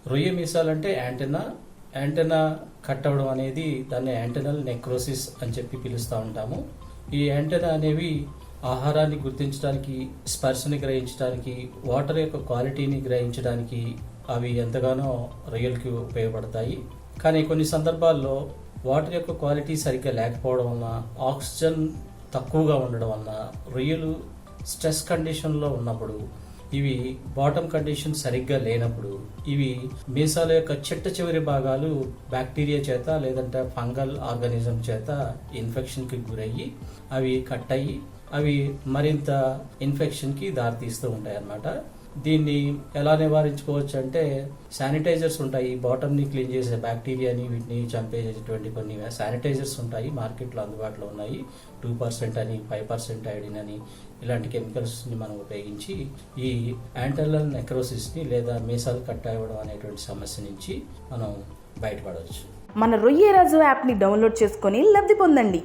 రొయ్య మీసాలు అంటే యాంటెనా కట్ అవ్వడం అనేది దాన్ని యాంటెనల్ నెక్రోసిస్ అని చెప్పి పిలుస్తూ ఉంటాము. ఈ యాంటెనా అనేవి ఆహారాన్ని గుర్తించడానికి, స్పర్శని గ్రహించడానికి, వాటర్ యొక్క క్వాలిటీని గ్రహించడానికి అవి ఎంతగానో రొయ్యలకి ఉపయోగపడతాయి. కానీ కొన్ని సందర్భాల్లో వాటర్ యొక్క క్వాలిటీ సరిగ్గా లేకపోవడం వలన, ఆక్సిజన్ తక్కువగా ఉండడం వలన రొయ్యలు స్ట్రెస్ కండిషన్లో ఉన్నప్పుడు, ఇవి బాటమ్ కండిషన్ సరిగ్గా లేనప్పుడు ఇవి మీసాల యొక్క చిట్ట చివరి భాగాలు బ్యాక్టీరియా చేత లేదంటే ఫంగల్ ఆర్గానిజం చేత ఇన్ఫెక్షన్కి గురయ్యి అవి కట్ అయ్యి అవి మరింత ఇన్ఫెక్షన్కి దారితీస్తూ ఉంటాయి అన్నమాట. దీన్ని ఎలా నివారించుకోవచ్చు అంటే శానిటైజర్స్ ఉంటాయి. బాటమ్ని క్లీన్ చేసే బ్యాక్టీరియాని వీటిని చంపేసేటువంటి కొన్ని శానిటైజర్స్ ఉంటాయి, మార్కెట్లో అందుబాటులో ఉన్నాయి. 2% అని, 5% ఐడిన్ అని ఇలాంటి కెమికల్స్ని మనం ఉపయోగించి ఈ యాంటెనల్ నెక్రోసిస్ని లేదా మీసాలు కట్ అవ్వడం అనేటువంటి సమస్య నుంచి మనం బయటపడవచ్చు. మన రొయ్యరాజు యాప్ని డౌన్లోడ్ చేసుకొని లబ్ధి పొందండి.